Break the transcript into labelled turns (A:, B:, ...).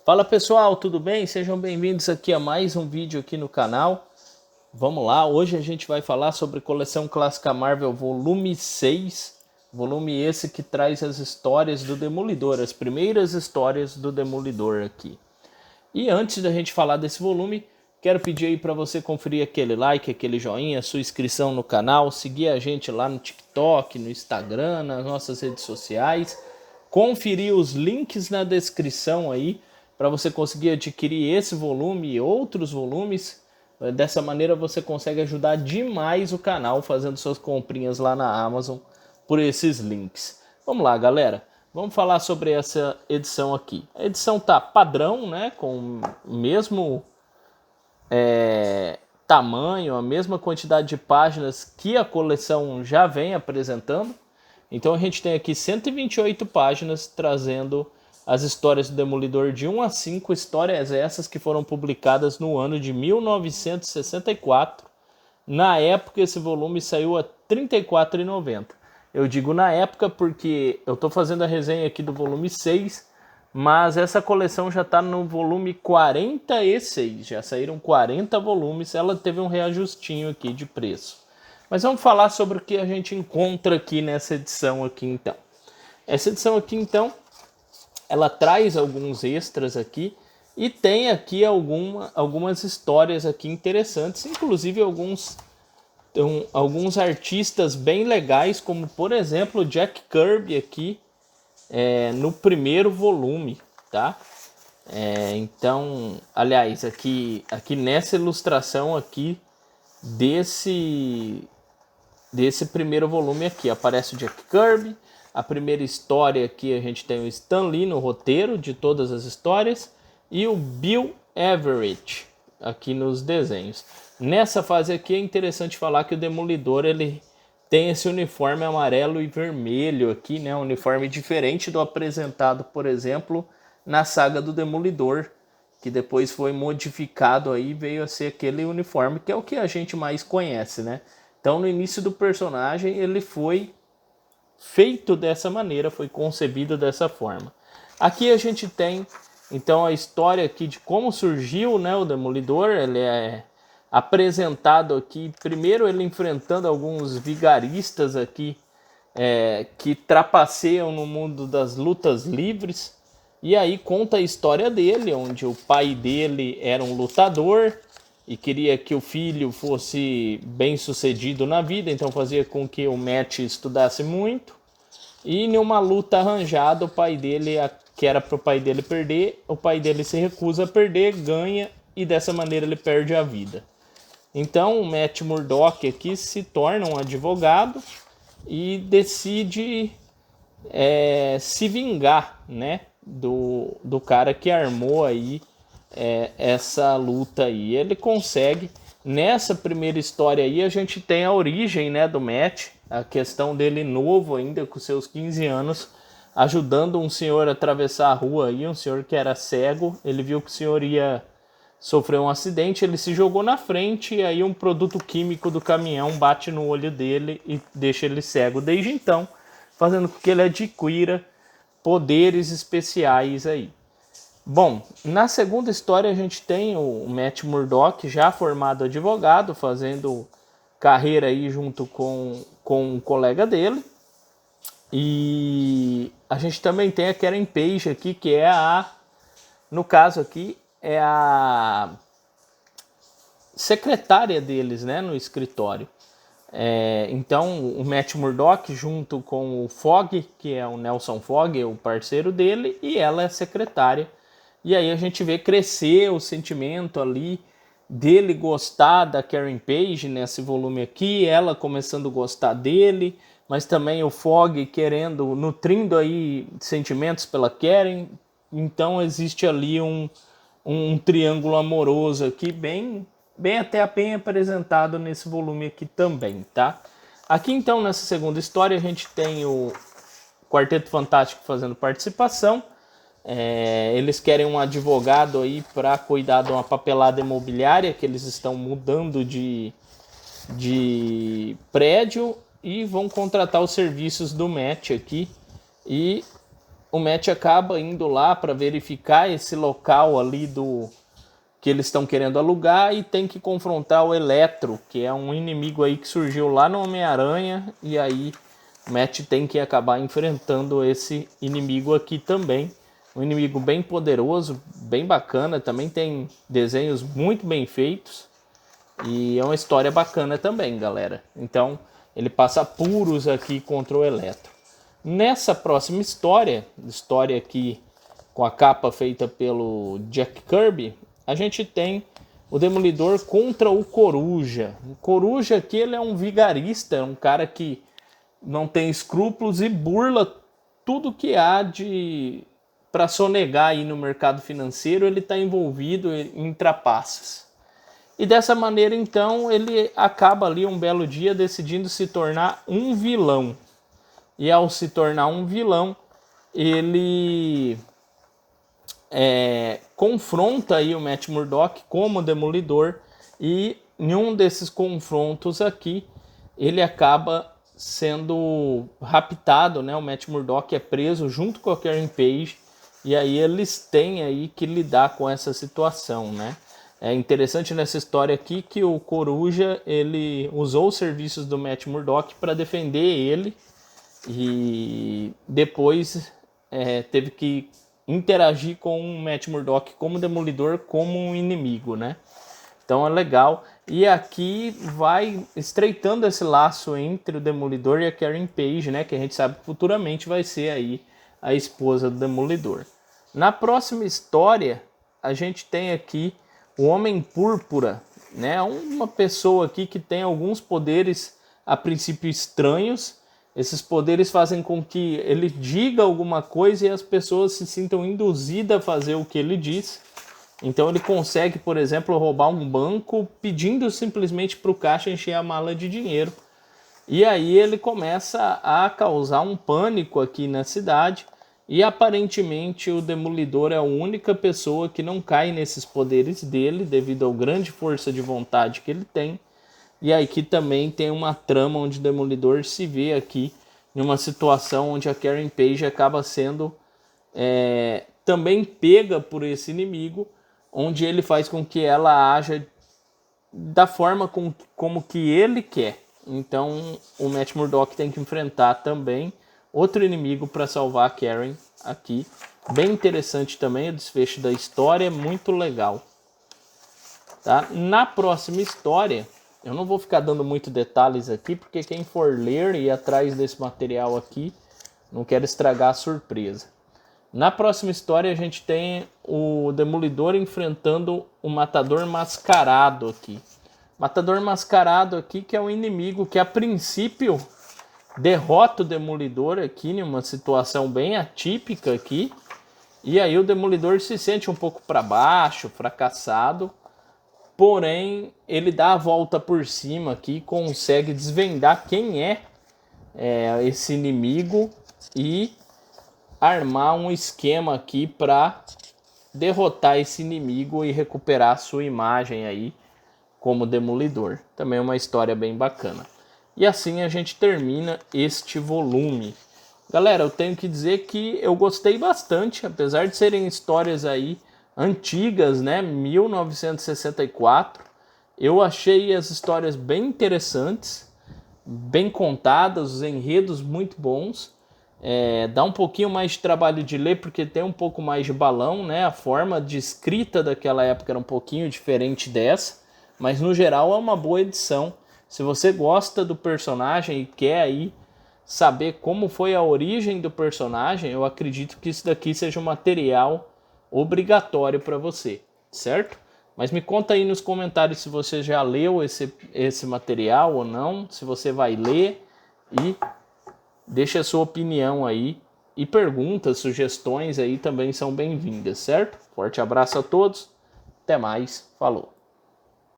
A: Fala pessoal, tudo bem? Sejam bem-vindos aqui a mais um vídeo aqui no canal. Vamos lá, hoje a gente vai falar sobre Coleção Clássica Marvel volume 6. Volume esse que traz as histórias do Demolidor, as primeiras histórias do Demolidor aqui. E antes da gente falar desse volume, quero pedir aí para você conferir aquele like, aquele joinha, sua inscrição no canal, seguir a gente lá no TikTok, no Instagram, nas nossas redes sociais. Conferir os links na descrição aí, para você conseguir adquirir esse volume e outros volumes. Dessa maneira você consegue ajudar demais o canal fazendo suas comprinhas lá na Amazon por esses links. Vamos lá, galera. Vamos falar sobre essa edição aqui. A edição tá padrão, né? Com o mesmo tamanho, a mesma quantidade de páginas que a coleção já vem apresentando. Então a gente tem aqui 128 páginas trazendo as histórias do Demolidor de 1 a 5, histórias essas que foram publicadas no ano de 1964. Na época esse volume saiu a R$ 34,90. Eu digo na época porque eu estou fazendo a resenha aqui do volume 6, mas essa coleção já está no volume 46, já saíram 40 volumes, ela teve um reajustinho aqui de preço. Mas vamos falar sobre o que a gente encontra aqui nessa edição aqui então. Essa edição aqui então, ela traz alguns extras aqui e tem aqui algumas histórias aqui interessantes, inclusive alguns artistas bem legais, como por exemplo Jack Kirby aqui no primeiro volume, tá? Então, aliás, aqui nessa ilustração aqui desse primeiro volume aqui aparece o Jack Kirby. A primeira história aqui a gente tem o Stan Lee no roteiro de todas as histórias e o Bill Everett aqui nos desenhos. Nessa fase aqui é interessante falar que o Demolidor ele tem esse uniforme amarelo e vermelho aqui, né? Um uniforme diferente do apresentado, por exemplo, na saga do Demolidor, que depois foi modificado aí, veio a ser aquele uniforme que é o que a gente mais conhece, né? Então no início do personagem ele foi feito dessa maneira, foi concebido dessa forma. Aqui a gente tem então a história aqui de como surgiu, né, o Demolidor. Ele é apresentado aqui, primeiro ele enfrentando alguns vigaristas aqui que trapaceiam no mundo das lutas livres, e aí conta a história dele, onde o pai dele era um lutador e queria que o filho fosse bem sucedido na vida, então fazia com que o Matt estudasse muito. E em uma luta arranjada, o pai dele, que era para o pai dele perder, o pai dele se recusa a perder, ganha e dessa maneira ele perde a vida. Então o Matt Murdock aqui se torna um advogado e decide se vingar, né, do cara que armou aí essa luta aí. Ele consegue. Nessa primeira história aí a gente tem a origem, né, do Matt, a questão dele novo ainda com seus 15 anos, ajudando um senhor a atravessar a rua aí, um senhor que era cego. Ele viu que o senhor ia sofrer um acidente, ele se jogou na frente e aí um produto químico do caminhão bate no olho dele e deixa ele cego desde então, fazendo com que ele adquira poderes especiais aí. Bom, na segunda história a gente tem o Matt Murdock já formado advogado, fazendo carreira aí junto com um colega dele. E a gente também tem a Karen Page aqui, que é no caso aqui, é a secretária deles, né, no escritório. Então o Matt Murdock junto com o Fogg, que é o Nelson Fogg, o parceiro dele, e ela é secretária. E aí a gente vê crescer o sentimento ali dele gostar da Karen Page nesse volume aqui, ela começando a gostar dele, mas também o Fogg nutrindo aí sentimentos pela Karen. Então existe ali um triângulo amoroso aqui bem apresentado nesse volume aqui também, tá? Aqui então nessa segunda história a gente tem o Quarteto Fantástico fazendo participação. Eles querem um advogado aí para cuidar de uma papelada imobiliária, que eles estão mudando de prédio e vão contratar os serviços do Matt aqui. E o Matt acaba indo lá para verificar esse local ali do que eles estão querendo alugar e tem que confrontar o Electro, que é um inimigo aí que surgiu lá no Homem-Aranha, e aí o Matt tem que acabar enfrentando esse inimigo aqui também. Um inimigo bem poderoso, bem bacana, também tem desenhos muito bem feitos e é uma história bacana também, galera. Então ele passa apuros aqui contra o Electro. Nessa próxima história aqui com a capa feita pelo Jack Kirby, a gente tem o Demolidor contra o Coruja. O Coruja aqui ele é um vigarista, um cara que não tem escrúpulos e burla tudo que há de para sonegar aí no mercado financeiro. Ele está envolvido em trapaças. E dessa maneira, então, ele acaba ali um belo dia decidindo se tornar um vilão. E ao se tornar um vilão, ele confronta aí o Matt Murdock como Demolidor. E em um desses confrontos aqui, ele acaba sendo raptado, né? O Matt Murdock é preso junto com a Karen Page. E aí eles têm aí que lidar com essa situação, né? É interessante nessa história aqui que o Coruja ele usou os serviços do Matt Murdock para defender ele e depois teve que interagir com o Matt Murdock como Demolidor, como um inimigo, né? Então é legal. E aqui vai estreitando esse laço entre o Demolidor e a Karen Page, né? Que a gente sabe que futuramente vai ser aí a esposa do Demolidor. Na próxima história, a gente tem aqui o Homem Púrpura, né? Uma pessoa aqui que tem alguns poderes a princípio estranhos. Esses poderes fazem com que ele diga alguma coisa e as pessoas se sintam induzidas a fazer o que ele diz. Então ele consegue, por exemplo, roubar um banco pedindo simplesmente para o caixa encher a mala de dinheiro. E aí ele começa a causar um pânico aqui na cidade. E aparentemente o Demolidor é a única pessoa que não cai nesses poderes dele, devido à grande força de vontade que ele tem. E aqui também tem uma trama onde o Demolidor se vê aqui em uma situação onde a Karen Page acaba sendo também pega por esse inimigo, onde ele faz com que ela haja da forma como que ele quer. Então o Matt Murdock tem que enfrentar também outro inimigo para salvar a Karen aqui. Bem interessante também o desfecho da história, muito legal. Tá? Na próxima história, eu não vou ficar dando muito detalhes aqui, porque quem for ler e ir atrás desse material aqui, não quero estragar a surpresa. Na próxima história a gente tem o Demolidor enfrentando o Matador Mascarado aqui. Matador Mascarado aqui que é um inimigo que a princípio derrota o Demolidor aqui em uma situação bem atípica aqui. E aí o Demolidor se sente um pouco para baixo, fracassado. Porém, ele dá a volta por cima aqui, consegue desvendar quem é esse inimigo e armar um esquema aqui para derrotar esse inimigo e recuperar sua imagem aí como Demolidor. Também é uma história bem bacana. E assim a gente termina este volume. Galera, eu tenho que dizer que eu gostei bastante, apesar de serem histórias aí antigas, né, 1964. Eu achei as histórias bem interessantes, bem contadas, os enredos muito bons. Dá um pouquinho mais de trabalho de ler, porque tem um pouco mais de balão, né? A forma de escrita daquela época era um pouquinho diferente dessa, mas no geral é uma boa edição. Se você gosta do personagem e quer aí saber como foi a origem do personagem, eu acredito que isso daqui seja um material obrigatório para você, certo? Mas me conta aí nos comentários se você já leu esse material ou não, se você vai ler, e deixa a sua opinião aí, e perguntas, sugestões aí também são bem-vindas, certo? Forte abraço a todos, até mais, falou!